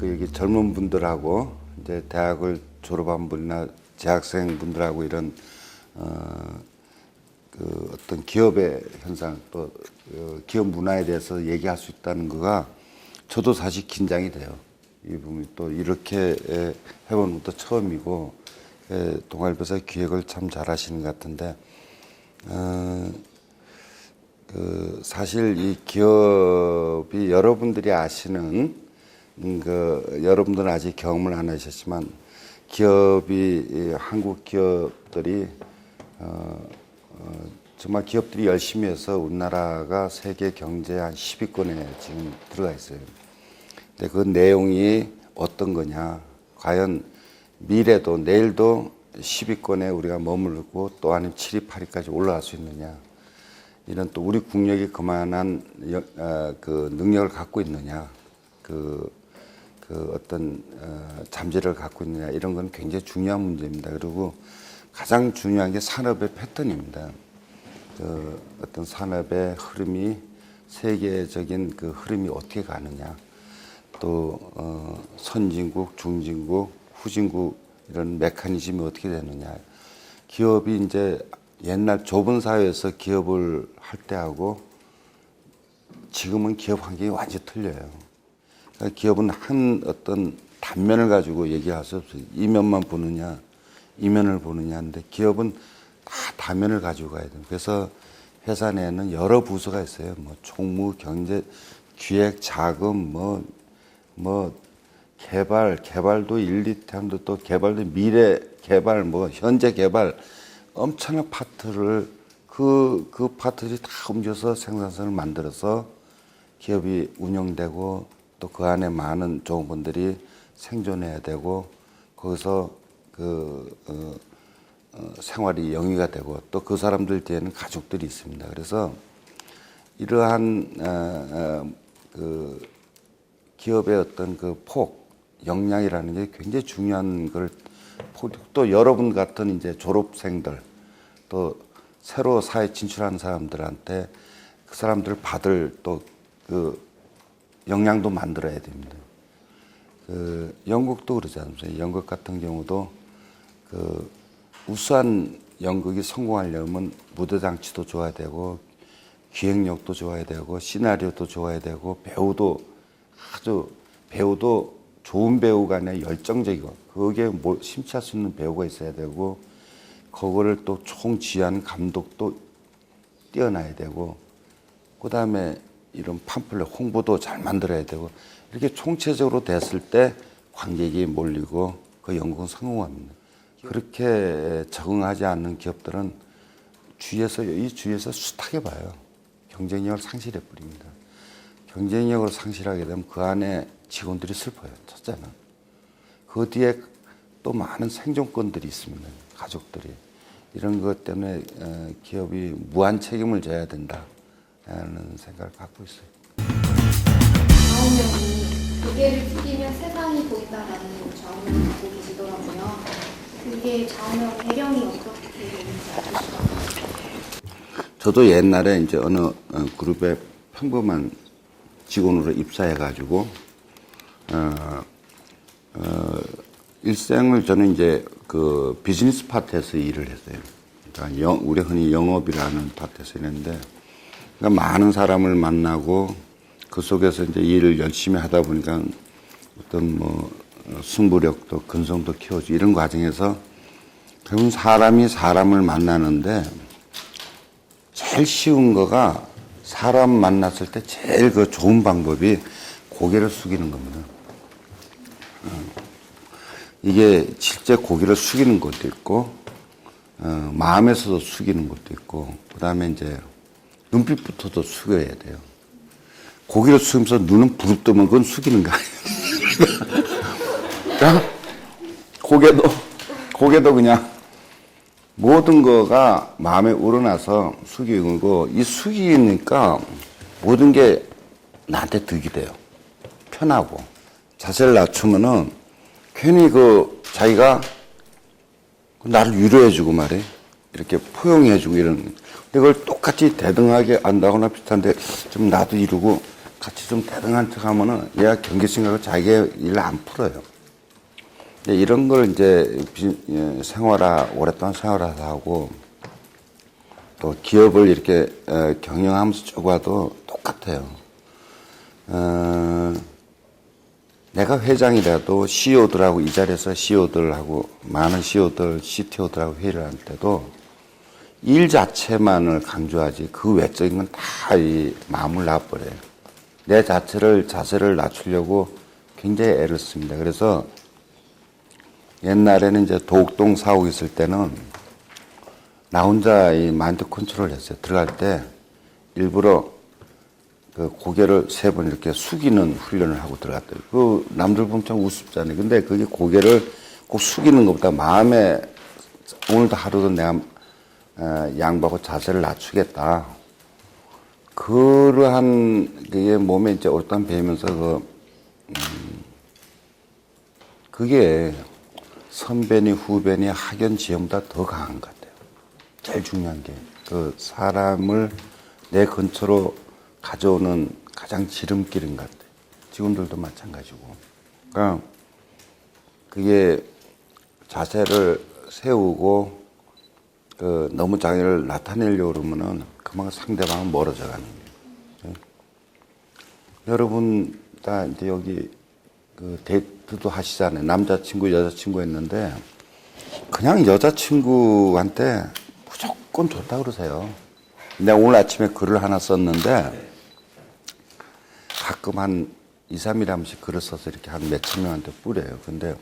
또 여기 젊은 분들하고 이제 대학을 졸업한 분이나 재학생 분들하고 이런 그 어떤 기업의 현상 또 기업 문화에 대해서 얘기할 수 있다는 거가 저도 사실 긴장이 돼요. 이 부분이 또 이렇게 해보는 것도 처음이고 동아일보사 기획을 참 잘하시는 것 같은데 그 사실 이 기업이 여러분들이 아시는 여러분들은 아직 경험을 안 하셨지만 기업이 한국 기업들이 정말 기업들이 열심히 해서 우리나라가 세계 경제 한 10위권에 지금 들어가 있어요. 근데 그 내용이 어떤 거냐? 과연 미래도 내일도 10위권에 우리가 머무르고 또 아니면 7위, 8위까지 올라갈 수 있느냐? 이런 또 우리 국력이 그만한 그 능력을 갖고 있느냐? 그 어떤 잠재를 갖고 있느냐? 이런 건 굉장히 중요한 문제입니다. 그리고 가장 중요한 게 산업의 패턴입니다. 그 어떤 산업의 흐름이 세계적인 그 흐름이 어떻게 가느냐? 또 선진국, 중진국, 후진국 이런 메커니즘이 어떻게 되느냐? 기업이 이제 옛날 좁은 사회에서 기업을 할 때하고 지금은 기업 환경이 완전히 틀려요. 그러니까 기업은 한 어떤 단면을 가지고 얘기할 수 없어요. 이면만 보느냐, 이면을 보느냐인데 기업은 다 다면을 가지고 가야 돼요. 그래서 회사 내에는 여러 부서가 있어요. 뭐 총무, 경제, 기획, 자금, 개발도 1, 2탄도 또 개발도 미래 개발, 현재 개발 엄청난 파트를 그 파트들이 다 옮겨서 생산성을 만들어서 기업이 운영되고 또 그 안에 많은 종업원들이 생존해야 되고 거기서 생활이 영위가 되고 또 그 사람들 뒤에는 가족들이 있습니다. 그래서 이러한 그 기업의 어떤 그 역량이라는 게 굉장히 중요한 걸 또 여러분 같은 이제 졸업생들 또 새로 사회 진출하는 사람들한테 그 사람들을 받을 또 그 역량도 만들어야 됩니다. 그 영국도 그러지 않습니까? 영국 같은 경우도 그 우수한 연극이 성공하려면 무대 장치도 좋아야 되고 기획력도 좋아야 되고 시나리오도 좋아야 되고 배우도 좋은 배우가 아니라 열정적이고 거기에 심취할 수 있는 배우가 있어야 되고 그거를 또 총지휘하는 감독도 뛰어나야 되고 그다음에 이런 팜플렛 홍보도 잘 만들어야 되고 이렇게 총체적으로 됐을 때 관객이 몰리고 그 연극은 성공합니다. 그렇게 적응하지 않는 기업들은 주위에서 숱하게 봐요. 경쟁력을 상실해 버립니다. 경쟁력을 상실하게 되면 그 안에 직원들이 슬퍼요. 첫째는. 그 뒤에 또 많은 생존권들이 있습니다. 가족들이. 이런 것 때문에 기업이 무한 책임을 져야 된다는 생각을 갖고 있어요. 좌우명이 고개를 숙이면 세상이 보인다라는 좌우명을 갖고 계시더라고요. 그게 좌우명 배경이 어떻게 되는지 알려주시나요? 저도 옛날에 이제 어느 그룹에 평범한 직원으로 입사해가지고 일생을 저는 이제 그 비즈니스 파트에서 일을 했어요. 그러니까 우리 흔히 영업이라는 파트에서 일했는데 그러니까 많은 사람을 만나고 그 속에서 이제 일을 열심히 하다 보니까 어떤 승부력도 근성도 키워주고 이런 과정에서 결국은 사람이 사람을 만나는데 제일 쉬운 거가 사람 만났을 때 제일 그 좋은 방법이 고개를 숙이는 겁니다. 이게 실제 고개를 숙이는 것도 있고, 마음에서도 숙이는 것도 있고, 그 다음에 이제 눈빛부터도 숙여야 돼요. 고개를 숙이면서 눈은 부릅뜨면 그건 숙이는 거 아니에요. 고개도 그냥 모든 거가 마음에 우러나서 숙이고, 이 숙이니까 모든 게 나한테 득이 돼요. 편하고. 자세를 낮추면은 괜히 자기가 나를 위로해주고 말이에요. 이렇게 포용해주고 이런. 근데 그걸 똑같이 대등하게 안다거나 비슷한데 좀 나도 이러고 같이 좀 대등한 척 하면은 얘가 경계심하고 자기 일을 안 풀어요. 이런 걸 이제 오랫동안 생활하다 하고 또 기업을 이렇게 경영하면서 쭉 와도 똑같아요. 내가 회장이라도 CEO들하고 이 자리에서 CEO들하고 많은 CEO들, CTO들하고 회의를 할 때도 일 자체만을 강조하지 그 외적인 건 다 이 마음을 놔버려요. 내 자세를 낮추려고 굉장히 애를 씁니다. 그래서 옛날에는 이제 도곡동 사옥 있을 때는 나 혼자 이 마인드 컨트롤 했어요. 들어갈 때 일부러 그 고개를 3번 이렇게 숙이는 훈련을 하고 들어갔더니 그 남들 보면 참 우습잖아요. 근데 그게 고개를 꼭 숙이는 것보다 마음에 오늘도 하루도 내가 양보하고 자세를 낮추겠다. 그러한 그게 몸에 이제 오랫동안 배우면서 그게 선배니 후배니 학연 지연보다 더 강한 것 같아요. 제일 중요한 게 그 사람을 내 근처로 가져오는 가장 지름길인 것 같아요. 직원들도 마찬가지고. 그러니까 그게 자세를 세우고 너무 자기를 나타내려고 그러면은 그만큼 상대방은 멀어져 가는 거예요. 여러분 다 이제 여기 그 데이트도 하시잖아요. 남자친구, 여자친구 했는데 그냥 여자친구한테 무조건 좋다 그러세요. 내가 오늘 아침에 글을 하나 썼는데 가끔 한 2, 3일에 한 번씩 글을 써서 이렇게 한 몇천 명한테 뿌려요. 근데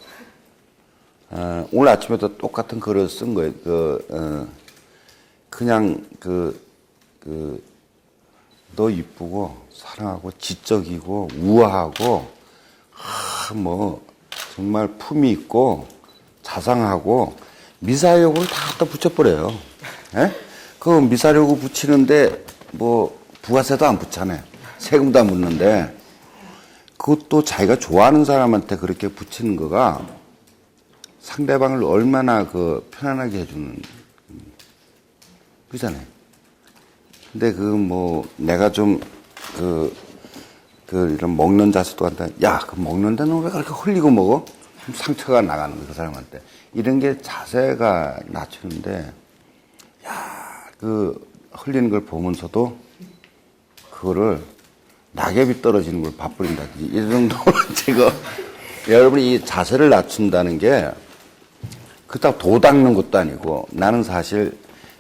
오늘 아침에도 똑같은 글을 쓴 거예요. 그냥 너 이쁘고 사랑하고 지적이고 우아하고 정말 품이 있고 자상하고 미사여구를 다 갖다 붙여버려요. 예? 그 미사여구 붙이는데 부가세도 안 붙잖아요. 세금도 안 붙는데 그것도 자기가 좋아하는 사람한테 그렇게 붙이는 거가 상대방을 얼마나 편안하게 해주는 그잖아요. 근데 내가 좀 이런 먹는 자세도 한다. 야, 먹는 데는 왜 그렇게 흘리고 먹어? 상처가 나가는 거야, 그 사람한테. 이런 게 자세가 낮추는데, 흘리는 걸 보면서도 그거를 낙엽이 떨어지는 걸 밥버린다. 이 정도로 제가, 여러분이 이 자세를 낮춘다는 게, 그렇다고 도 닦는 것도 아니고, 나는 사실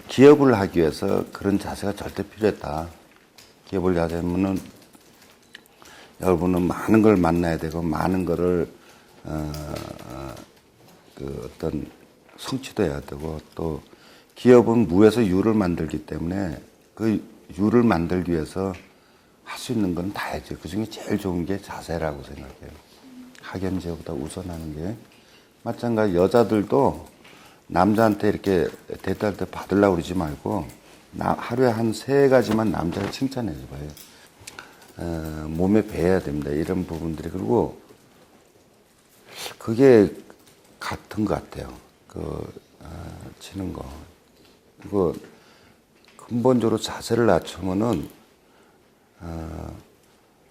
기업을 하기 위해서 그런 자세가 절대 필요했다. 기업을 하려면은, 여러분은 많은 걸 만나야 되고, 많은 거를, 어떤 성취도 해야 되고, 또, 기업은 무에서 유를 만들기 때문에, 그 유를 만들기 위해서 할 수 있는 건 다 해야죠. 그 중에 제일 좋은 게 자세라고 생각해요. 학연제보다 우선하는 게. 마찬가지 여자들도 남자한테 이렇게 대답할 때 받으려고 그러지 말고, 하루에 한 3가지만 남자를 칭찬해 줘봐요. 몸에 배야 됩니다. 이런 부분들이. 그리고 그게 같은 것 같아요. 치는 거. 그리고 근본적으로 자세를 낮추면은,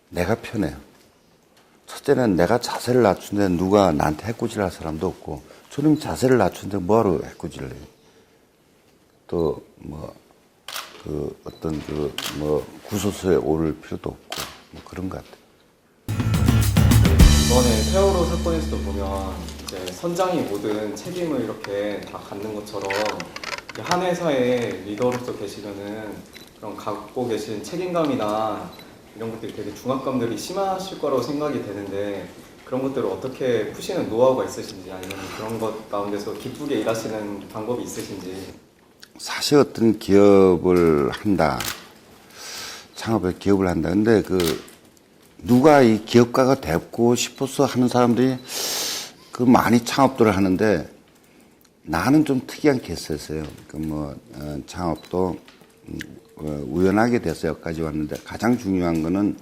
내가 편해요. 첫째는 내가 자세를 낮추는데 누가 나한테 해코지를 할 사람도 없고, 저놈이 자세를 낮추는데 뭐하러 해코지를 해요. 또, 구설수에 오를 필요도 없고, 그런 것 같아요. 이번에 세월호 사건에서도 보면 이제 선장이 모든 책임을 이렇게 다 갖는 것처럼 한 회사의 리더로서 계시면은 그런 갖고 계신 책임감이나 이런 것들이 되게 중압감들이 심하실 거라고 생각이 되는데 그런 것들을 어떻게 푸시는 노하우가 있으신지 아니면 그런 것 가운데서 기쁘게 일하시는 방법이 있으신지. 사실 어떤 기업을 한다. 창업에 기업을 한다. 근데 누가 이 기업가가 되고 싶어서 하는 사람들이 많이 창업들을 하는데 나는 좀 특이한 케이스였어요. 창업도 우연하게 돼서 여기까지 왔는데 가장 중요한 거는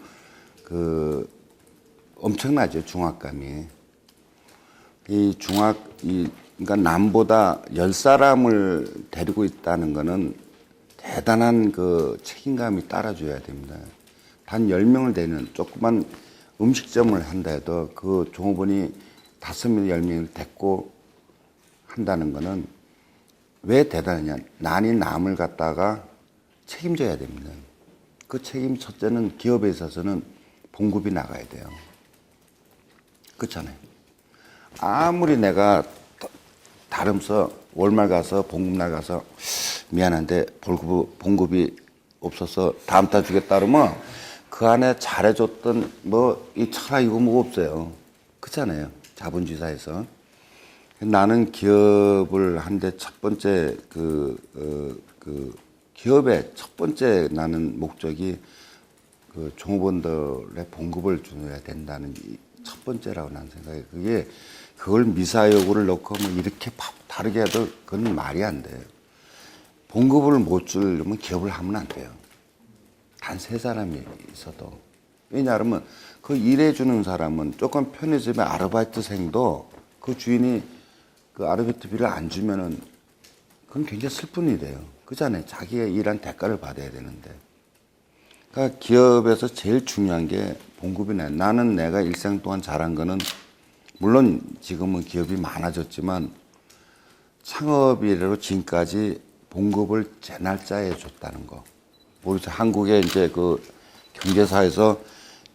엄청나죠. 중압감이. 그러니까 남보다 10사람을 데리고 있다는 거는 대단한 책임감이 따라줘야 됩니다. 단 10명을 되는 조그만 음식점을 한다 해도 그 종업원이 5명, 10명을 데리고 한다는 거는 왜 대단하냐. 난이 남을 갖다가 책임져야 됩니다. 그 책임 첫째는 기업에 있어서는 봉급이 나가야 돼요. 그렇잖아요. 아무리 내가 다름서 월말 가서 봉급 나가서 미안한데 봉급이 없어서 다음 달 주겠다 그러면 그 안에 잘해줬던 뭐 이 철학이고 뭐 없어요. 그렇잖아요. 자본주의사에서. 나는 기업을 한데 첫 번째 기업의 첫 번째 나는 목적이 그 종업원들의 봉급을 줘야 된다는 첫 번째라고 나는 생각해요. 그걸 미사여구를 넣고 뭐 이렇게 다르게 해도 그건 말이 안 돼요. 봉급을 못 주려면 기업을 하면 안 돼요. 단 3사람이 있어도. 왜냐하면 그 일해주는 사람은 조금 편의점의 아르바이트생도 그 주인이 그 아르바이트비를 안 주면은 그건 굉장히 슬픈 일이에요. 그잖아요. 자기가 일한 대가를 받아야 되는데. 그러니까 기업에서 제일 중요한 게 봉급이네. 나는 내가 일생 동안 잘한 거는 물론 지금은 기업이 많아졌지만 창업이래로 지금까지 봉급을 제 날짜에 줬다는 거. 모르죠. 한국에 이제 그 경제사에서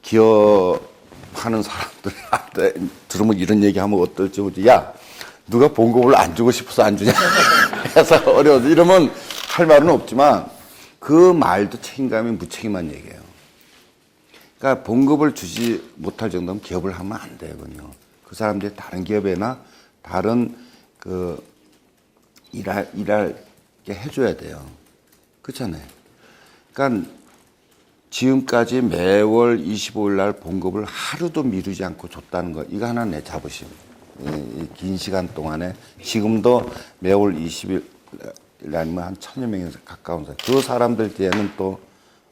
기업하는 사람들한테 들으면 이런 얘기 하면 어떨지 모르지. 야, 누가 봉급을 안 주고 싶어서 안 주냐? 해서 어려워서 이러면 할 말은 없지만 그 말도 책임감이 무책임한 얘기예요. 그러니까 봉급을 주지 못할 정도면 기업을 하면 안 되거든요. 그 사람들이 다른 기업이나 다른 그 일할 게 해줘야 돼요. 그렇잖아요. 그러니까 지금까지 매월 25일 날 봉급을 하루도 미루지 않고 줬다는 거, 이거 하나 내 자부심. 긴 시간 동안에 지금도 매월 20일 아니면 한 1000여 명에 가까운 사람. 그 사람들 뒤에는 또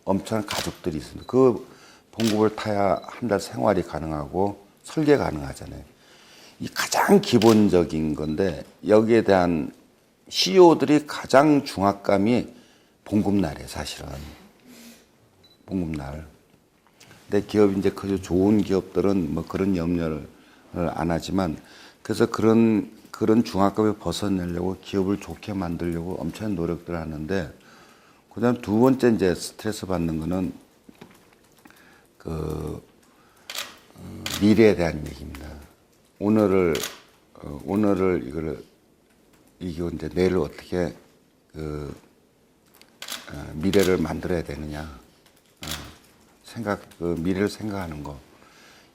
엄청난 가족들이 있습니다. 그 봉급을 타야 한 달 생활이 가능하고 설계 가능하잖아요. 이 가장 기본적인 건데 여기에 대한 CEO들이 가장 중압감이 봉급날이에요, 사실은. 봉급날. 근데 기업이 이제 그저 좋은 기업들은 뭐 그런 염려를 안 하지만 그래서 그런 중압감을 벗어내려고 기업을 좋게 만들려고 엄청난 노력들을 하는데 그다음 두 번째 이제 스트레스 받는 거는 미래에 대한 얘기입니다. 오늘을 이거 이제 내일을 어떻게 미래를 만들어야 되느냐 미래를 생각하는 거.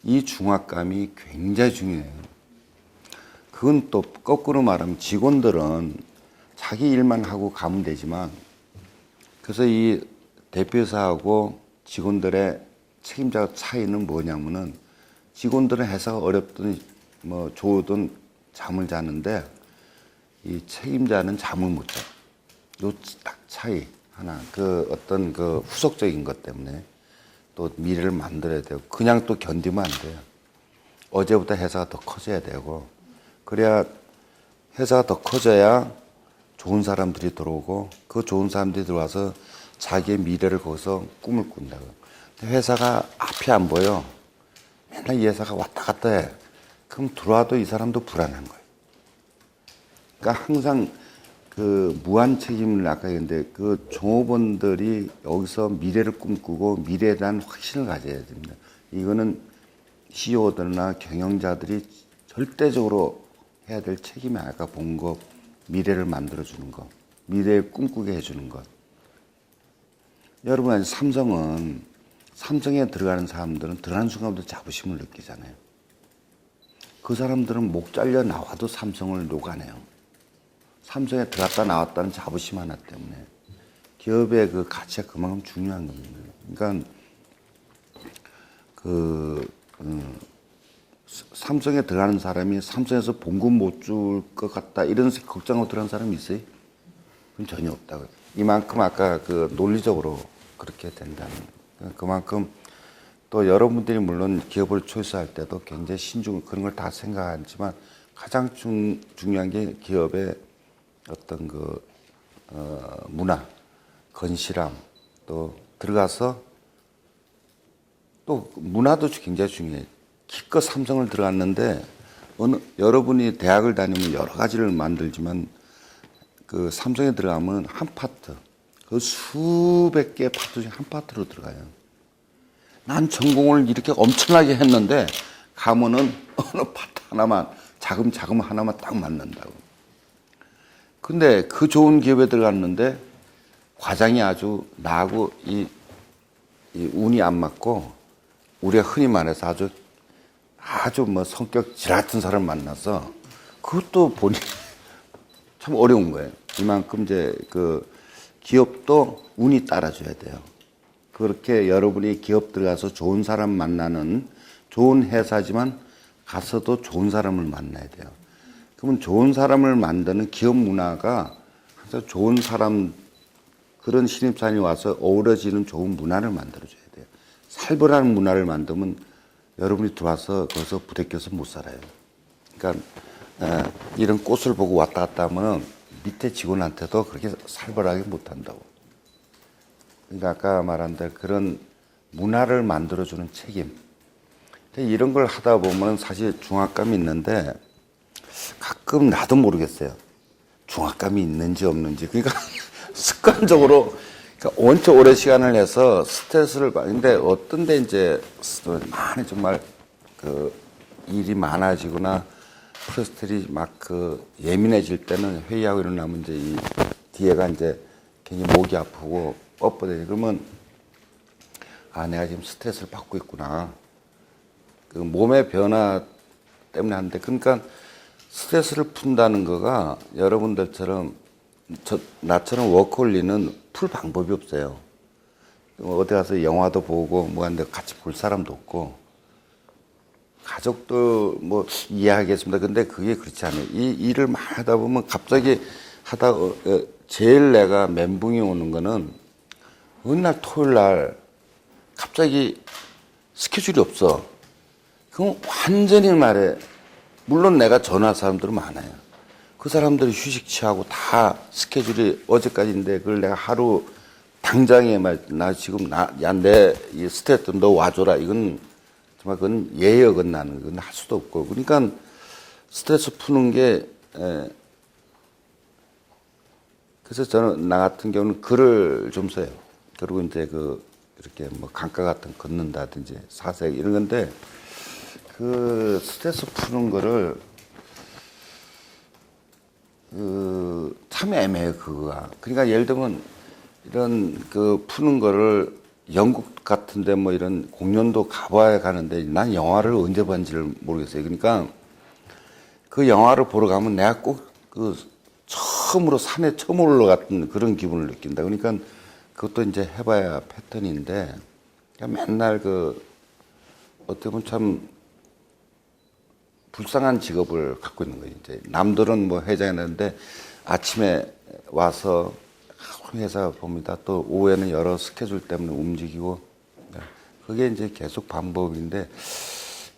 이 중압감이 굉장히 중요해요. 그건 또 거꾸로 말하면 직원들은 자기 일만 하고 가면 되지만 그래서 이 대표이사하고 직원들의 책임자 차이는 뭐냐면은 직원들은 회사가 어렵든 뭐 좋든 잠을 자는데 이 책임자는 잠을 못 자. 요 딱 차이 하나. 어떤 후속적인 것 때문에 또 미래를 만들어야 되고 그냥 또 견디면 안 돼요. 어제보다 회사가 더 커져야 되고 그래야 회사가 더 커져야 좋은 사람들이 들어오고 그 좋은 사람들이 들어와서 자기의 미래를 거기서 꿈을 꾼다고. 회사가 앞이 안 보여. 맨날 이 회사가 왔다 갔다 해. 그럼 들어와도 이 사람도 불안한 거예요. 그러니까 항상 무한 책임을 아까 했는데 종업원들이 여기서 미래를 꿈꾸고 미래에 대한 확신을 가져야 됩니다. 이거는 CEO들이나 경영자들이 절대적으로 해야 될 책임이 아까 본 거, 미래를 만들어주는 것, 미래를 꿈꾸게 해주는 것. 여러분, 삼성에 들어가는 사람들은 들어가는 순간부터 자부심을 느끼잖아요. 그 사람들은 목 잘려 나와도 삼성을 녹아내요. 삼성에 들어갔다 나왔다는 자부심 하나 때문에 기업의 그 가치가 그만큼 중요한 겁니다. 그러니까 삼성에 들어가는 사람이 삼성에서 봉급 못 줄 것 같다 이런 걱정하고 들어간 사람이 있어요? 그건 전혀 없다고. 이만큼 아까 논리적으로 그렇게 된다는. 그만큼 또 여러분들이 물론 기업을 초이스할 때도 굉장히 그런 걸 다 생각하지만 가장 중요한 게 기업의 어떤 문화, 건실함, 또 들어가서 또 문화도 굉장히 중요해요. 기껏 삼성을 들어갔는데 여러분이 대학을 다니면 여러 가지를 만들지만 그 삼성에 들어가면 한 파트, 그 수백 개의 파트 중에 한 파트로 들어가요. 난 전공을 이렇게 엄청나게 했는데 가면은 어느 파트 하나만 자금 하나만 딱 맞는다고. 근데 그 좋은 기업에 들어갔는데 과장이 아주 나하고 이 운이 안 맞고 우리가 흔히 말해서 아주 뭐 성격 질 같은 사람 만나서 그것도 본인 참 어려운 거예요. 이만큼 이제 그 기업도 운이 따라줘야 돼요. 그렇게 여러분이 기업 들어가서 좋은 사람 만나는 좋은 회사지만 가서도 좋은 사람을 만나야 돼요. 그러면 좋은 사람을 만드는 기업 문화가 항상 좋은 사람 그런 신입사원이 와서 어우러지는 좋은 문화를 만들어줘야 돼요. 살벌한 문화를 만들면 여러분이 들어와서 거기서 부대껴서 못 살아요. 그러니까 이런 꽃을 보고 왔다 갔다 하면 밑에 직원한테도 그렇게 살벌하게 못 한다고. 그러니까 아까 말한 대로 그런 문화를 만들어주는 책임. 이런 걸 하다 보면 사실 중압감이 있는데 가끔 나도 모르겠어요. 중압감이 있는지 없는지. 그러니까 습관적으로 그러니까 원체 오래 시간을 해서 스트레스를 받는데 어떤 데 이제 많이 정말 그 일이 많아지거나 프레스텔이 막 그 예민해질 때는 회의하고 일어나면 이제 이 뒤에가 이제 굉장히 목이 아프고 뻣뻣해. 그러면 아, 내가 지금 스트레스를 받고 있구나. 그 몸의 변화 때문에 하는데 그러니까 스트레스를 푼다는 거가 여러분들처럼 나처럼 워커홀리는 풀 방법이 없어요. 어디 가서 영화도 보고 뭐 하는데 같이 볼 사람도 없고 가족도 뭐 이해하겠습니다. 근데 그게 그렇지 않아요. 이 일을 많이 하다 보면 갑자기 하다 제일 내가 멘붕이 오는 거는 어느 날 토요일 날 갑자기 스케줄이 없어. 그럼 완전히 말해. 물론 내가 전화할 사람들은 많아요. 그 사람들이 휴식 취하고 다 스케줄이 어제까지인데 그걸 내가 하루 당장에 나 지금 내 스태프 너 와줘라. 이건 정말 그건 예의 어긋나는 건 할 수도 없고. 그러니까 스트레스 푸는 게 그래서 저는 나 같은 경우는 글을 좀 써요. 그리고 이제 이렇게 뭐 강가 같은 거 걷는다든지 사색 이런 건데 그 스트레스 푸는 거를 참 애매해요, 그거가. 그러니까 예를 들면 이런 그 푸는 거를 영국 같은데 뭐 이런 공연도 가봐야 가는데 난 영화를 언제 봤는지를 모르겠어요. 그러니까 그 영화를 보러 가면 내가 꼭 그 처음으로 산에 처음 올라갔던 그런 기분을 느낀다. 그러니까 그것도 이제 해봐야 패턴인데 그냥 맨날 어떻게 보면 참 불쌍한 직업을 갖고 있는 거예요. 이제 남들은 뭐 회장이었는데 아침에 와서 회사 봅니다. 또 오후에는 여러 스케줄 때문에 움직이고 그게 이제 계속 반복인데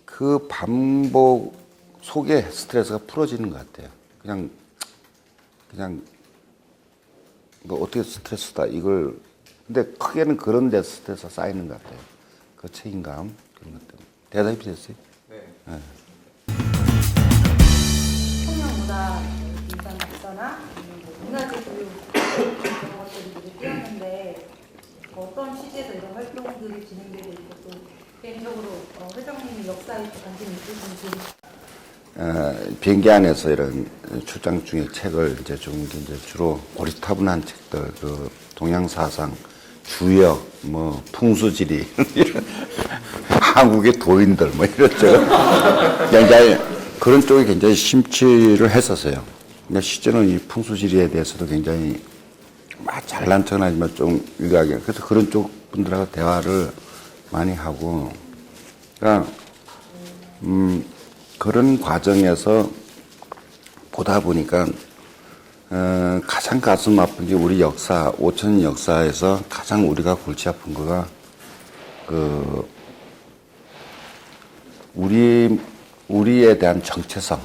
그 반복 속에 스트레스가 풀어지는 것 같아요. 그냥 뭐 어떻게 스트레스다 이걸 근데 크게는 그런 데 스트레스가 쌓이는 것 같아요. 그 책임감 그런 것 때문에. 대답이 됐어요? 네. 네. 청년보다 일단 박사나 문화재 교육 이런 것들이 되게 뛰었는데 어떤 취지에서 이런 활동들이 진행되고 있고 또 개인적으로 회장님이 역사에 관심이 있으신지 비행기 안에서 이런 출장 중에 책을 이제 주로 고리타분한 책들, 그 동양사상, 주역, 뭐 풍수지리, 이런 한국의 도인들 뭐 이런 쪽 굉장히 그런 쪽에 굉장히 심취를 했었어요. 근데 실제는 이 풍수지리에 대해서도 굉장히 잘난 척은 하지만 좀 일각에 그래서 그런 쪽 분들하고 대화를 많이 하고, 그러니까 그런 과정에서 보다 보니까 가장 가슴 아픈 게 우리 역사, 5천 역사에서 가장 우리가 골치 아픈 거가 우리에 대한 정체성,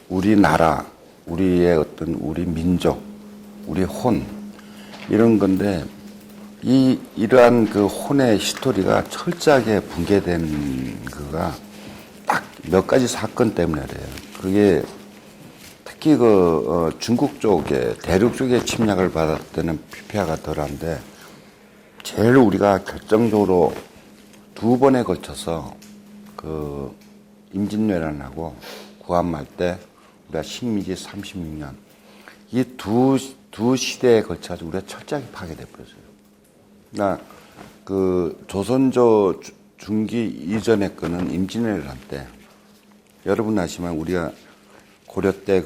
우리나라, 우리의 우리 민족, 우리 혼 이런 건데 이러한 그 혼의 히스토리가 철저하게 붕괴된 그가 딱 몇 가지 사건 때문에 그래요. 그게 특히 중국 쪽에, 대륙 쪽에 침략을 받을 때는 피폐가 덜한데, 제일 우리가 결정적으로 두 번에 걸쳐서 임진왜란하고 구한말 때 우리가 식민지 36년, 이 두 시대에 걸쳐서 우리가 철저하게 파괴돼 버렸어요. 그러니까 조선조 중기 이전의 거는 임진왜란 때, 여러분 아시지만 우리가 고려 때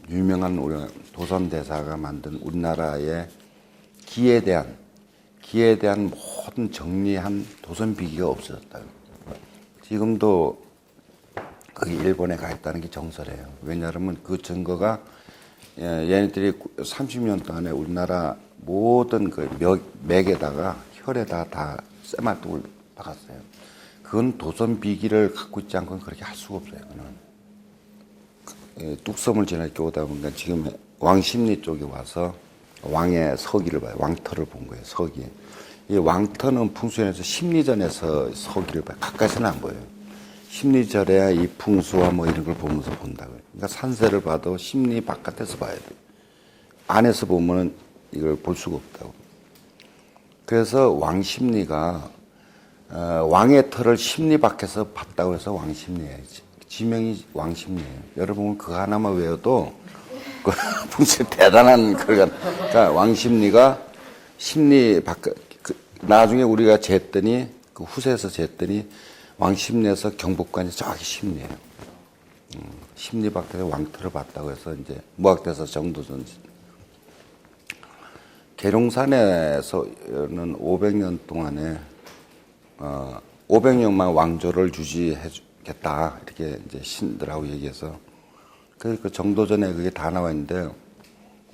유명한 우리 도선대사가 만든 우리나라의 기에 대한 모든 정리한 도선비기가 없어졌다. 지금도 거기 일본에 가 있다는 게 정설이에요. 왜냐하면 그 증거가 얘네들이 30년 동안에 우리나라 모든 맥에다가 혈에다 다 쇠말뚝을 박았어요. 그건 도선비기를 갖고 있지 않고는 그렇게 할 수가 없어요. 그는 뚝섬을 지나 이렇게 오다 보니까 지금 왕십리 쪽에 와서 왕의 서기를 봐요. 왕터를 본 거예요. 서기. 이 왕터는 풍수연에서 심리전에서 서기를 봐요. 가까이서는 안 보여요. 심리전에 이 풍수와 뭐 이런 걸 보면서 본다고요. 그러니까 산세를 봐도 심리 바깥에서 봐야 돼요. 안에서 보면은 이걸 볼 수가 없다고. 그래서 왕십리가 왕의 터를 심리 밖에서 봤다고 해서 왕십리예요. 지명이 왕십리예요. 여러분 그거 하나만 외워도 무슨 대단한 그러니까 왕십리가 심리 밖 나중에 우리가 쟀더니 그 후세에서 쟀더니 왕십리에서 경복관이 정확히 심리예요. 심리 밖에서 왕터를 봤다고 해서 이제 무학대사 정도전 계룡산에서는 500년 동안에 500년만 왕조를 유지해주겠다 이렇게 이제 신들하고 얘기해서 그 정도전에 그게 다 나와 있는데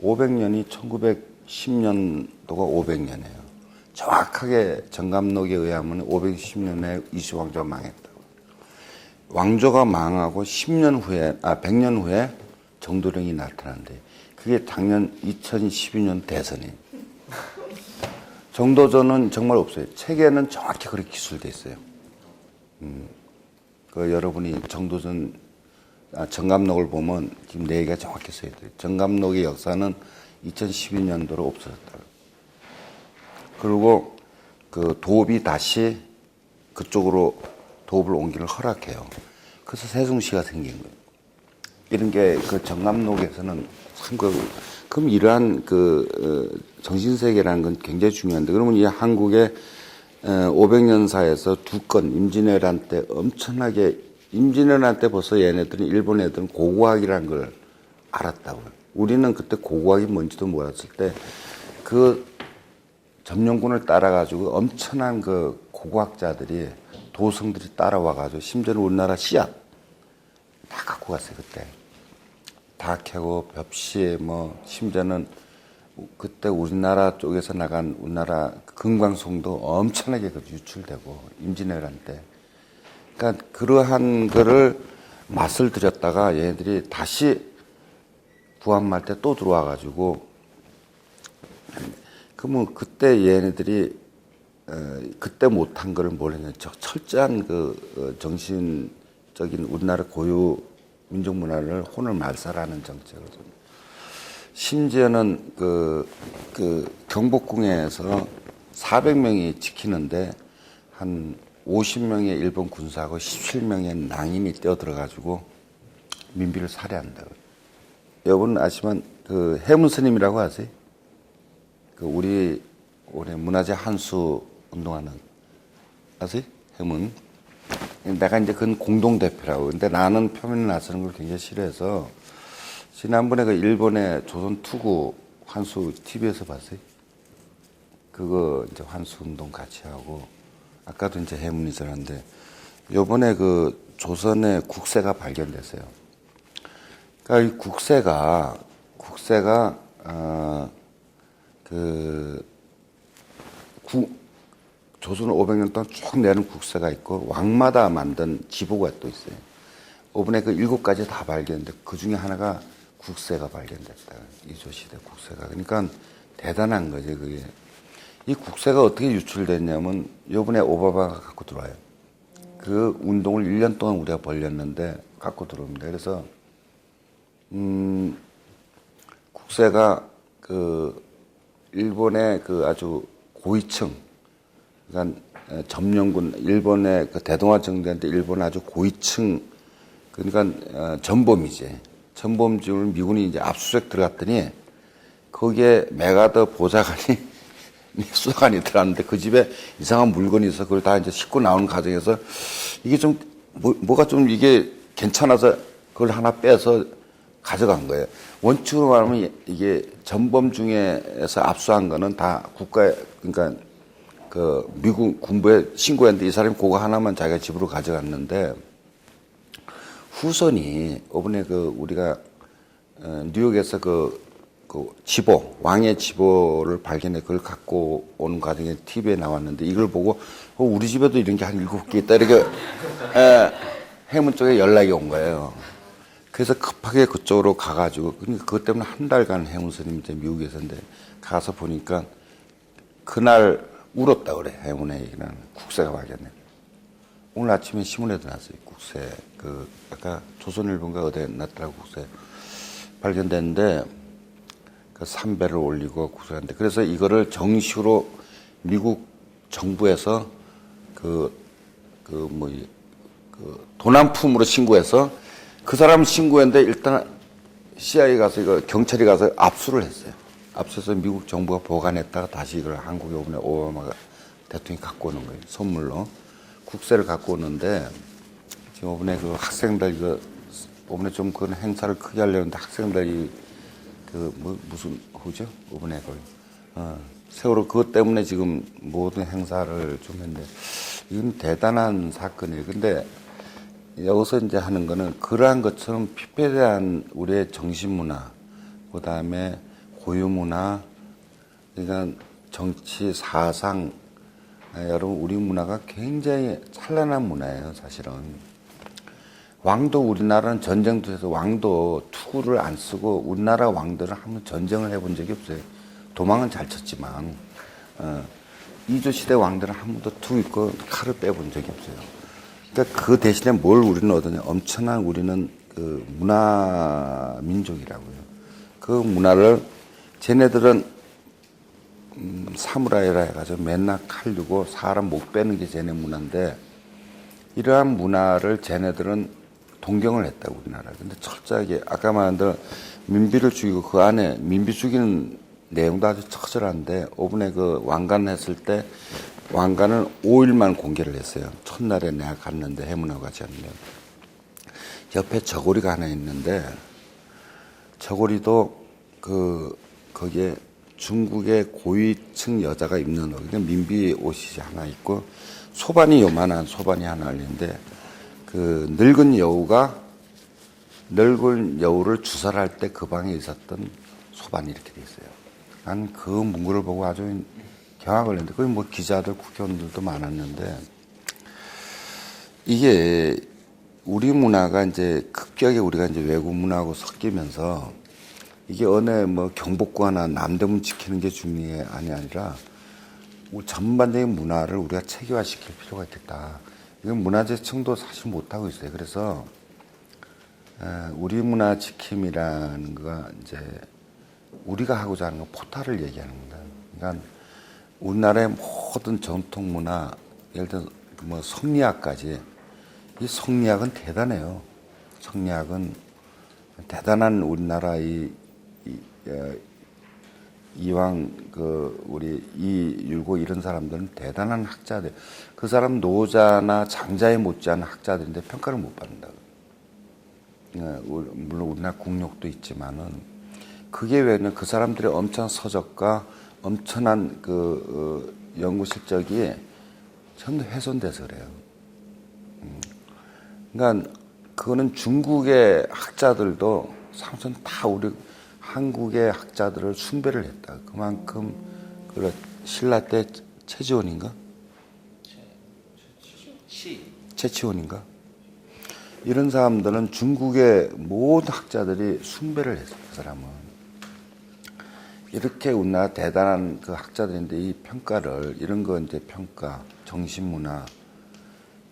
500년이 1910년도가 500년이에요. 정확하게 정감록에 의하면 510년에 이시왕조가 망했다고. 왕조가 망하고 100년 후에 정도령이 나타난대. 그게 작년 2012년 대선이에요. 정도전은 정말 없어요. 책에는 정확히 그렇게 기술돼 있어요. 여러분이 정감록을 보면 지금 네 개가 정확히 써 있어요. 정감록의 역사는 2012년도로 없어졌다. 그리고 도읍이 다시 그쪽으로 도읍을 옮기를 허락해요. 그래서 세종시가 생긴 거예요. 이런 게 정감록에서는 그럼 이러한 정신세계라는 건 굉장히 중요한데, 그러면 이 한국의 500년사에서 두 건, 임진왜란 때 엄청나게, 임진왜란 때 벌써 얘네들은, 일본 애들은 고고학이라는 걸 알았다고요. 우리는 그때 고고학이 뭔지도 몰랐을 때, 점령군을 따라가지고 엄청난 고고학자들이, 도성들이 따라와가지고, 심지어는 우리나라 씨앗, 다 갖고 갔어요, 그때. 다 캐고, 벽시, 심지어는 그때 우리나라 쪽에서 나간 우리나라 금강송도 엄청나게 유출되고, 임진왜란 때. 그러니까 그러한 거를 맛을 들였다가 얘네들이 다시 구한말 때 또 들어와가지고, 그러면 그때 얘네들이, 그때 못한 거를 뭘 했냐. 철저한 정신적인 우리나라 고유 민족 문화를 혼을 말살하는 정책을 좀. 심지어는 경복궁에서 400명이 지키는데 한 50명의 일본 군사하고 17명의 낭인이 뛰어들어가지고 민비를 살해한다고. 여러분 아시면 해문 스님이라고 아세요? 우리 문화재 한수 운동하는 아세요? 해문. 내가 이제 그건 공동대표라고. 근데 나는 표면에 나서는 걸 굉장히 싫어해서 지난번에 일본의 조선 투구 환수 TV에서 봤어요. 그거 이제 환수 운동 같이 하고, 아까도 이제 해문이 전한데, 요번에 조선의 국세가 발견됐어요. 그러니까 이 국세가, 조선 500년 동안 쭉 내는 국세가 있고, 왕마다 만든 지보가 또 있어요. 이번에 7가지 다 발견됐는데, 그 중에 하나가 국세가 발견됐다. 이조시대 국세가. 그러니까 대단한 거죠, 그게. 이 국세가 어떻게 유출됐냐면 요번에 오바마가 갖고 들어와요. 그 운동을 1년 동안 우리가 벌렸는데 갖고 들어옵니다. 그래서 국세가 그 일본의 그 아주 고위층, 그러니까 점령군, 일본의 그 대동아 정대한테 일본 아주 고위층, 그러니까 전범이지. 전범지를 미군이 이제 압수수색 들어갔더니 거기에 메가더 보좌관이 수사관이 들어왔는데 그 집에 이상한 물건이 있어. 그걸 다 이제 싣고 나오는 과정에서 이게 좀 뭐가 좀 이게 괜찮아서 그걸 하나 빼서 가져간 거예요. 원칙으로 말하면 이게 전범 중에서 압수한 거는 다 국가에, 그러니까 그 미국 군부에 신고했는데 이 사람이 그거 하나만 자기가 집으로 가져갔는데 후손이 이번에 그 우리가 뉴욕에서 그 지보, 왕의 지보를 발견해 그걸 갖고 오는 과정에 TV에 나왔는데 이걸 보고 우리 집에도 이런 게 한 7개 있다 이렇게 해문 쪽에 연락이 온 거예요. 그래서 급하게 그쪽으로 가가지고 그러니까 그것 때문에 한 달간 해문 스님이 이제 미국에서인데 가서 보니까 그날 울었다 그래. 해문에 얘기는 국세가 발견돼. 오늘 아침에 신문에도 났어요. 국세 그 아까 조선일보인가 어디에 났더라고. 국세 발견됐는데 그 3배를 올리고 국세한데 그래서 이거를 정식으로 미국 정부에서 그 도난품으로 신고해서 그 사람 신고했는데 일단 CIA 가서 이거 경찰이 가서 압수를 했어요. 압수해서 미국 정부가 보관했다가 다시 이걸 한국에 오면 오바마 대통령이 갖고 오는 거예요. 선물로 국세를 갖고 오는데 지금 이번에 그 학생들 이거 이번에 좀 그런 행사를 크게 하려는데 학생들이 무슨 호죠? 이번에 세월호 그것 때문에 지금 모든 행사를 좀 했는데 이건 대단한 사건이에요. 근데 여기서 이제 하는 거는 그러한 것처럼 피폐대한 우리의 정신문화, 그 다음에 고유문화, 그러니까 정치, 사상, 여러분 우리 문화가 굉장히 찬란한 문화예요, 사실은. 왕도 우리나라는 전쟁도 해서 왕도 투구를 안 쓰고 우리나라 왕들은 한번 전쟁을 해본 적이 없어요. 도망은 잘 쳤지만 이조시대 왕들은 한 번도 투구 있고 칼을 빼본 적이 없어요. 그러니까 그 대신에 뭘 우리는 얻었냐. 엄청난 우리는 그 문화 민족이라고요. 그 문화를 쟤네들은 사무라이라 해가지고 맨날 칼 들고 사람 못 빼는 게 쟤네 문화인데 이러한 문화를 쟤네들은 동경을 했다고 우리나라. 근데 철저하게 아까 말한 대로 민비를 죽이고 그 안에 민비 죽이는 내용도 아주 처절한데 오번에 그 왕관 했을 때 왕관을 5일만 공개를 했어요. 첫날에 내가 갔는데 해문하고 같이 갔는데 옆에 저고리가 하나 있는데 저고리도 거기에 중국의 고위층 여자가 입는 옷, 그러니까 민비 옷이 하나 있고 소반이 요만한 소반이 하나 있는데 그 늙은 여우를 주설할 때 그 방에 있었던 소반이 이렇게 돼 있어요. 난 그 문구를 보고 아주 경악을 했는데 거기 뭐 기자들 국회의원들도 많았는데 이게 우리 문화가 이제 급격하게 우리가 이제 외국 문화하고 섞이면서 이게 어느 뭐 경복궁 하나 남대문 지키는 게 중요한 게 아니라 전반적인 문화를 우리가 체계화시킬 필요가 있겠다. 이건 문화재청도 사실 못하고 있어요. 그래서 우리 문화 지킴이라는 거가 이제 우리가 하고자 하는 건 포탈을 얘기하는 겁니다. 그러니까 우리나라의 모든 전통 문화, 예를 들어 뭐 성리학까지 이 성리학은 대단해요. 성리학은 대단한 우리나라 이왕 우리 이율고 이런 사람들은 대단한 학자들. 그 사람 노자나 장자에 못지않은 학자들인데 평가를 못 받는다. 물론 우리나라 국력도 있지만은 그게 왜냐면 그 사람들의 엄청난 서적과 엄청난 연구 실적이 전부 훼손돼서 그래요. 그러니까 그거는 중국의 학자들도 사실 다 우리 한국의 학자들을 숭배를 했다. 그만큼 신라 때 최지원인가? 최치원인가? 이런 사람들은 중국의 모든 학자들이 숭배를 했어요. 그 사람은. 이렇게 우리나라 대단한 그 학자들인데 이 평가를 이런 거 이제 평가, 정신문화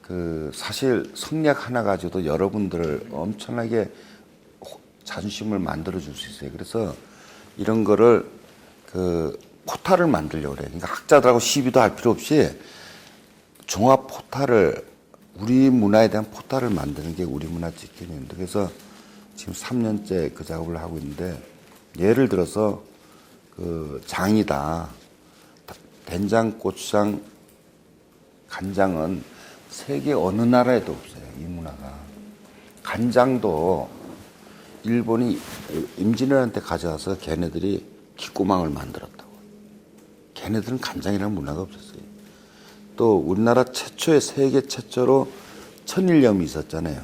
그 사실 성리학 하나 가지고도 여러분들을 엄청나게 자존심을 만들어 줄 수 있어요. 그래서 이런 거를 그 포탈을 만들려고 그래요. 그러니까 학자들하고 시비도 할 필요 없이 종합 포탈을 우리 문화에 대한 포탈을 만드는 게 우리 문화 지킴입니다. 그래서 지금 3년째 그 작업을 하고 있는데 예를 들어서 그 장이다. 된장, 고추장, 간장은 세계 어느 나라에도 없어요. 이 문화가. 간장도 일본이 임진왜란때 가져와서 걔네들이 귓구망을 만들었다고. 걔네들은 간장이라는 문화가 없었어요. 또 우리나라 최초의 세계 최초로 천일염이 있었잖아요.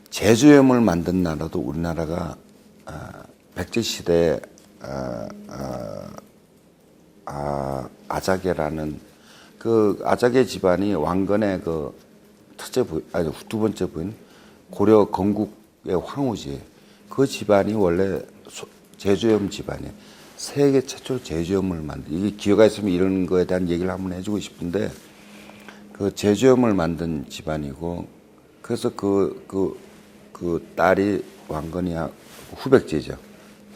제주염을 만든 나라도 우리나라가 백제시대에 아자개라는 그 아자개 집안이 왕건의 그 첫째 부인, 아니 두 번째 부인 고려 건국의 황후지. 그 집안이 원래 제주염 집안이에요. 세계 최초로 제주염을 만든, 이게 기회가 있으면 이런 거에 대한 얘기를 한번 해주고 싶은데, 그 제주염을 만든 집안이고, 그래서 그 딸이 왕건이 후백제죠.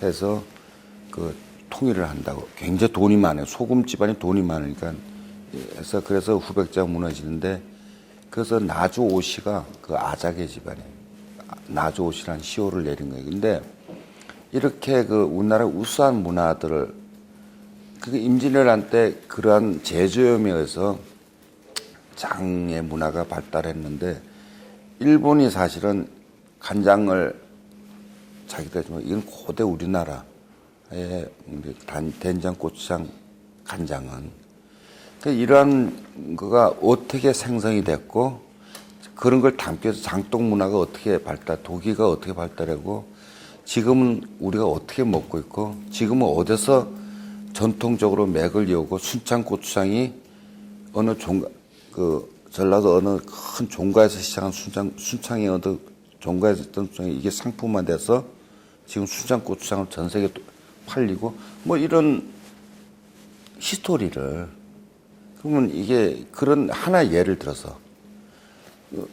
해서 그 통일을 한다고. 굉장히 돈이 많아요. 소금 집안이 돈이 많으니까. 그래서 후백제가 무너지는데, 그래서 나주 오씨가 그 아자개 집안이에요. 나주 오씨라는 시호를 내린 거예요. 근데 이렇게 그 우리나라 우수한 문화들을 그게 임진왜란 때 그러한 제주염에 의해서 장의 문화가 발달했는데 일본이 사실은 간장을 자기들 이건 고대 우리나라의 된장, 고추장, 간장은 이러한 거가 어떻게 생성이 됐고 그런 걸 담기 위해서 장독 문화가 어떻게 도기가 어떻게 발달하고 지금은 우리가 어떻게 먹고 있고 지금은 어디서 전통적으로 맥을 이오고 순창 고추장이 어느 전라도 어느 큰 종가에서 시작한 순창이 어느 종가에서 있던 고추장이 이게 상품화돼서 지금 순창 고추장을 전 세계에 팔리고 뭐 이런 히스토리를 그러면 이게 그런 하나 예를 들어서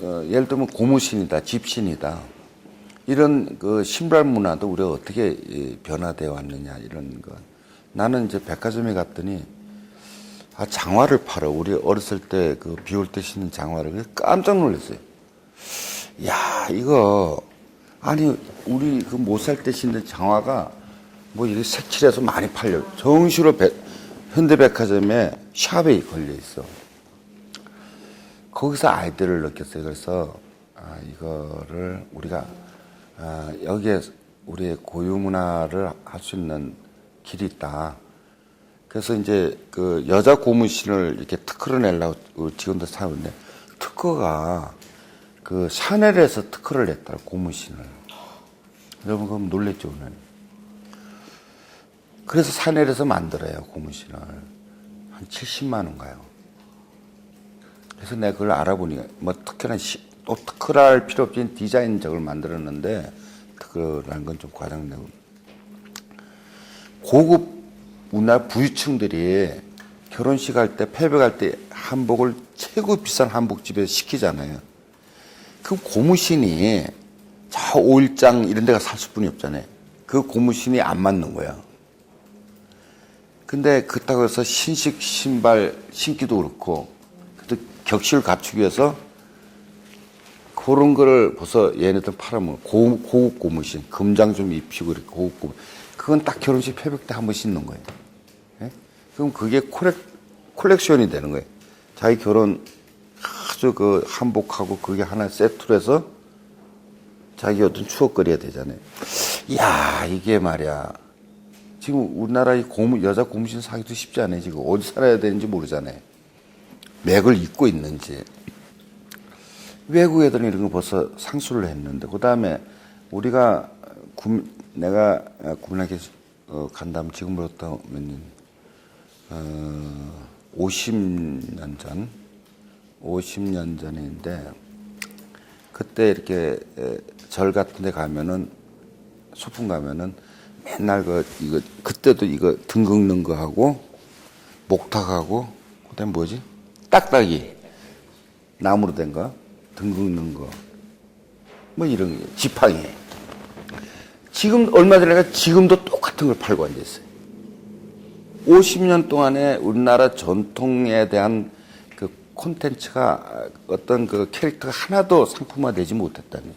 예를 들면 고무신이다, 집신이다. 이런 그 신발 문화도 우리가 어떻게 변화되어 왔느냐 이런 거. 나는 이제 백화점에 갔더니 장화를 팔아. 우리 어렸을 때 그 비 올 때 신는 장화를 깜짝 놀랐어요. 야 이거 아니 우리 그 못 살 때 신는 장화가 뭐 이렇게 색칠해서 많이 팔려. 정시로 현대백화점에 샵에 걸려 있어. 거기서 아이디어를 느꼈어요. 그래서 이거를 우리가 여기에 우리의 고유 문화를 할 수 있는 길이 있다. 그래서 이제 그 여자 고무신을 이렇게 특허를 내려고 지금도 사는데 특허가 그 샤넬에서 특허를 냈다. 고무신을. 여러분 그럼 놀랬죠 오늘. 그래서 샤넬에서 만들어요 고무신을. 한 70만 원가요. 그래서 내가 그걸 알아보니까 뭐 특별한 또 특허를 할 필요 없이 디자인적으로 만들었는데 특허라는 건 좀 과장되고 고급 우리나라 부유층들이 결혼식 할 때 패백할 때 한복을 최고 비싼 한복집에서 시키잖아요. 그럼 고무신이 저 오일장 이런 데가 살 수뿐이 없잖아요. 그 고무신이 안 맞는 거야. 근데 그렇다고 해서 신식 신발 신기도 그렇고 또 격식을 갖추기 위해서 그런 거를 벌써 얘네들 팔아먹는 고급 고무신, 금장 좀 입히고 이렇게 고급 고무신. 그건 딱 결혼식 패백 때 한 번 신는 거예요. 예? 그럼 그게 콜렉션이 되는 거예요. 자기 결혼 아주 그 한복하고 그게 하나 세트로 해서 자기 어떤 추억거리가 되잖아요. 이야, 이게 말이야. 지금 우리나라 여자 고무신 사기도 쉽지 않아요. 지금 어디 살아야 되는지 모르잖아요. 맥을 입고 있는지. 외국 애들은 이런 거 벌써 상수를 했는데, 그 다음에 우리가, 내가 국민학교 간다면 지금부터 몇 년, 50년 전인데, 그때 이렇게 절 같은 데 가면은, 소풍 가면은 맨날 이거 그때도 이거 등 긁는 거 하고 목탁하고 그다음 뭐지? 딱딱이 나무로 된 거, 등 긁는 거, 뭐 이런 게 지팡이. 지금 얼마 전에 내가 지금도 똑같은 걸 팔고 앉아 있어요. 50년 동안에 우리나라 전통에 대한 그 콘텐츠가 어떤 그 캐릭터가 하나도 상품화되지 못했다니.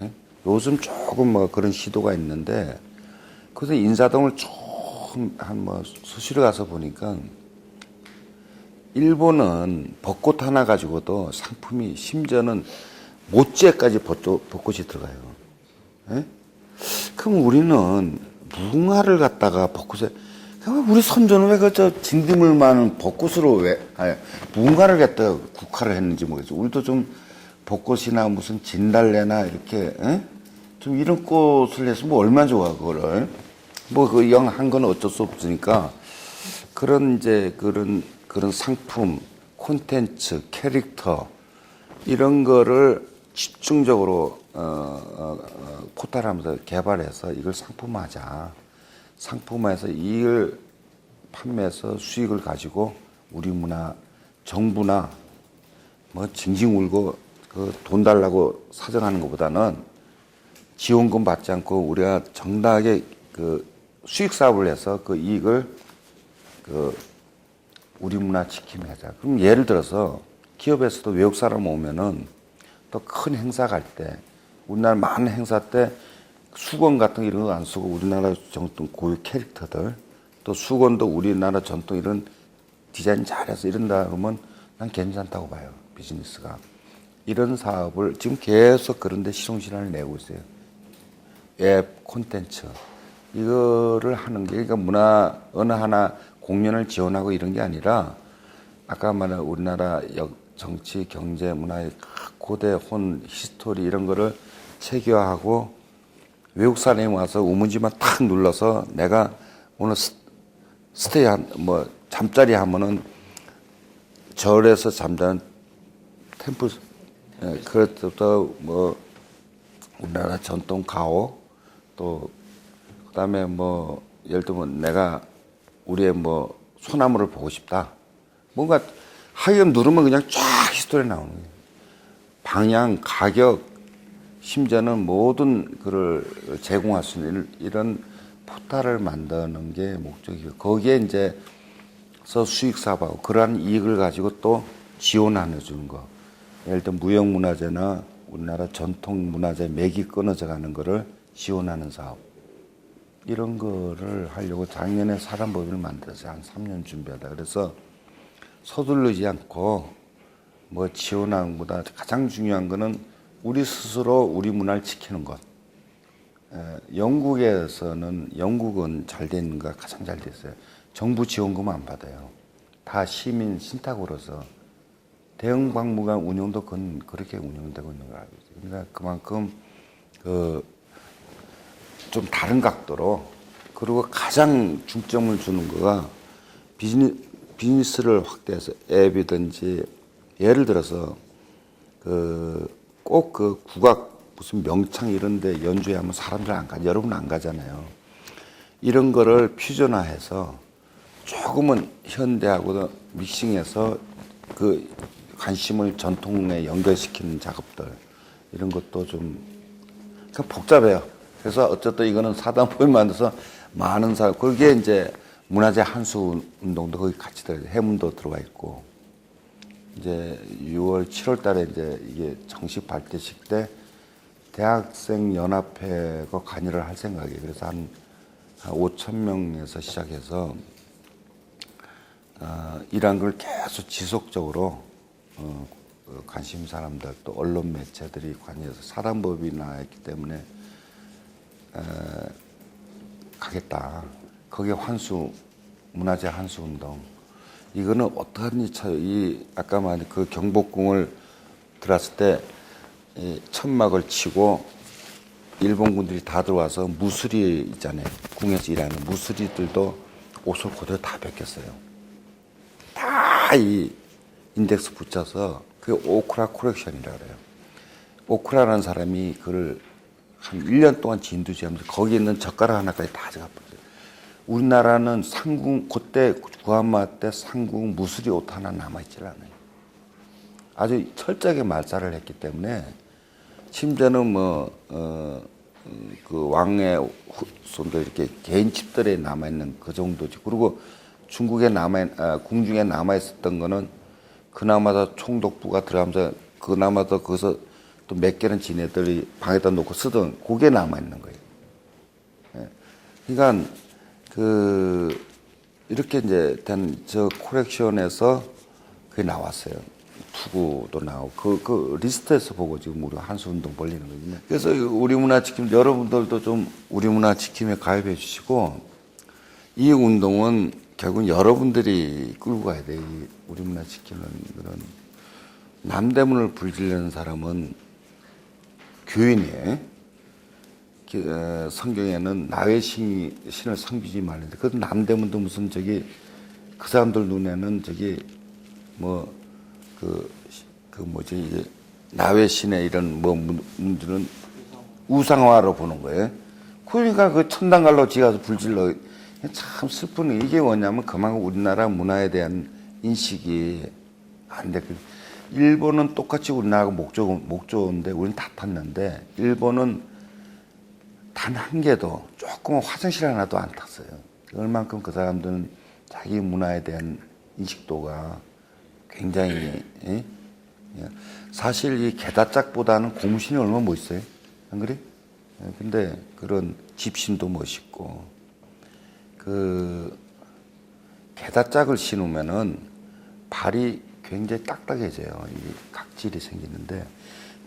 예? 요즘 조금 뭐 그런 시도가 있는데, 그래서 인사동을 조금 한 뭐 수시로 가서 보니까 일본은 벚꽃 하나 가지고도 상품이 심지어는 모찌에까지 벚꽃이 들어가요. 예? 그럼 우리는 무궁화를 갖다가 벚꽃에, 우리 선조는 왜 저 진드물 많은 벚꽃으로 무궁화를 갖다가 국화를 했는지 모르겠어. 우리도 좀 벚꽃이나 무슨 진달래나 이렇게, 에? 좀 이런 꽃을 해서 뭐 얼마나 좋아, 그거를. 뭐 그 영 한 건 어쩔 수 없으니까 그런 이제 그런 상품, 콘텐츠, 캐릭터 이런 거를 집중적으로 포탈하면서 개발해서 이걸 상품화하자. 상품화해서 이걸 판매해서 수익을 가지고 우리 문화, 정부나 뭐 징징 울고 그 돈 달라고 사정하는 것보다는 지원금 받지 않고 우리가 정당하게 그 수익 사업을 해서 그 이익을 그 우리 문화 지킴에 하자. 그럼 예를 들어서 기업에서도 외국 사람 오면은 또 큰 행사 갈 때, 우리나라 많은 행사 때 수건 같은 이런 거 안 쓰고 우리나라 전통 고유 캐릭터들, 또 수건도 우리나라 전통 이런 디자인 잘해서 이런다 그러면 난 괜찮다고 봐요. 비즈니스가. 이런 사업을 지금 계속 그런데 실용실현을 내고 있어요. 앱, 콘텐츠. 이거를 하는 게, 그러니까 문화, 어느 하나 공연을 지원하고 이런 게 아니라, 아까 말한 우리나라 정치, 경제, 문화의 고대 혼, 히스토리 이런 거를 체계화하고 외국 사람이 와서 우문지만 탁 눌러서 내가 오늘 스테이 뭐 잠자리 하면은 절에서 잠자는 템플, 예, 그것도 뭐 우리나라 전통 가오, 또 그다음에 뭐 예를 들면 내가 우리의 뭐 소나무를 보고 싶다. 뭔가 하여 누르면 그냥 쫙 히스토리 나오는 거예요. 방향, 가격, 심지어는 모든 그를 제공할 수 있는 이런 포탈을 만드는 게 목적이고, 거기에 이제 수익 사업하고 그러한 이익을 가지고 또 지원해 주는 거. 예를 들어 무형문화재나 우리나라 전통 문화재 맥이 끊어져 가는 거를 지원하는 사업. 이런 거를 하려고 작년에 사단법인을 만들어서 한 3년 준비하다. 그래서 서두르지 않고 뭐 지원하는 것보다 가장 중요한 거는 우리 스스로 우리 문화를 지키는 것. 영국은 잘 돼 있는 거가 가장 잘 돼 있어요. 정부 지원금 안 받아요. 다 시민 신탁으로서. 대형 박물관 운영도 그렇게 운영되고 있는 걸 알고 있어요. 그러니까 그만큼 좀 다른 각도로, 그리고 가장 중점을 주는 거가 비즈니스를 확대해서 앱이든지, 예를 들어서 꼭 그 국악 무슨 명창 이런 데 연주회 하면 사람들 안 가, 여러분 안 가잖아요. 이런 거를 퓨전화해서 조금은 현대하고도 믹싱해서 그 관심을 전통에 연결시키는 작업들, 이런 것도 좀 복잡해요. 그래서 어쨌든 이거는 사단법인 만들어서 많은 사람, 거기에 이제 문화재 한수 운동도 거기 같이 들어가요. 해문도 들어가 있고, 이제 6월, 7월 달에 이제 이게 정식 발대식 때 대학생 연합회가 관여를 할 생각이에요. 그래서 한 5,000명에서 시작해서 이런 걸 계속 지속적으로 관심 사람들, 또 언론 매체들이 관여해서 사단법이 나왔기 때문에 가겠다. 거기에 문화재 환수 운동. 이거는 어떠한지 아까 말한 그 경복궁을 들어왔을 때 천막을 치고 일본군들이 다 들어와서 무술이 있잖아요. 궁에서 일하는 무술이들도 옷을 그대로 다 벗겼어요. 다 이 인덱스 붙여서 그게 오크라 콜렉션이라고 그래요. 오크라라는 사람이 그걸 한 1년 동안 진두지하면서 거기 있는 젓가락 하나까지 다 가져가버렸어요. 우리나라는 상궁, 그때 구한마 때 상궁 무술이 옷 하나 남아있질 않아요. 아주 철저하게 말살을 했기 때문에 심지어는 그 왕의 손도 이렇게 개인 칩들에 남아있는 그 정도지. 그리고 중국에 궁중에 남아있었던 거는 그나마도 총독부가 들어가면서 그나마도 거기서 또 몇 개는 지네들이 방에다 놓고 쓰던 그게 남아있는 거예요. 예. 그러니까 이렇게 이제 된 저 콜렉션에서 그게 나왔어요. 투구도 나오고 그 리스트에서 보고 지금 우리 한수운동 벌리는 거거든요. 그래서 우리 문화 지킴 여러분들도 좀 우리 문화 지킴에 가입해 주시고 이 운동은 결국 여러분들이 끌고 가야 돼. 이 우리 문화 지키는 그런 남대문을 불지르는 사람은 교인이에요. 성경에는 나의 신을 섬기지 말는데 그 남대문도 무슨 저기 그 사람들 눈에는 저기 뭐지 이제 나의 신의 이런 문제는 우상화로 보는 거예요. 그러니까 그 천당갈로 지가서 불질러 참 슬픈 이게 뭐냐면 그만큼 우리나라 문화에 대한 인식이 안 돼. 일본은 똑같이 우리나라하고 목조인데 우리는 다 탔는데 일본은 단 한 개도 조그만 화장실 하나도 안 탔어요. 얼만큼 그 사람들은 자기 문화에 대한 인식도가 굉장히 사실 이 게다짝보다는 고무신이 얼마나 멋있어요. 안 그래? 근데 그런 집신도 멋있고 그 게다짝을 신으면은 발이 굉장히 딱딱해져요. 이 각질이 생기는데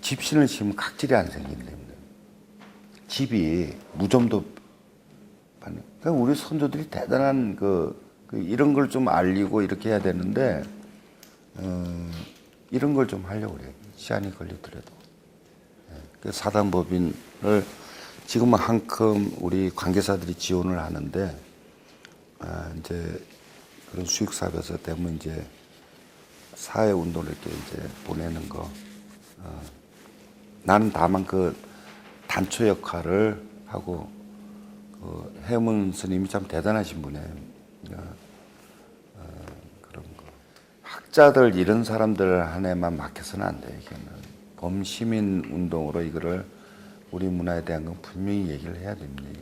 집신을 신으면 각질이 안 생긴답니다. 집이 무좀도 그러니까 우리 선조들이 대단한 이런 걸 좀 알리고 이렇게 해야 되는데 이런 걸 좀 하려고 그래요. 시간이 걸리더라도. 그 사단법인을 지금은 한큼 우리 관계사들이 지원을 하는데 이제 그런 수익 사업에서 되면 이제 사회 운동을 이렇게 이제 보내는 거. 나는 다만 그 단초 역할을 하고 해문 스님이 참 대단하신 분이에요. 그런 거. 학자들 이런 사람들 한해만 맡겨서는 안 돼요. 이거는 범시민 운동으로 이거를 우리 문화에 대한 건 분명히 얘기를 해야 됩니다.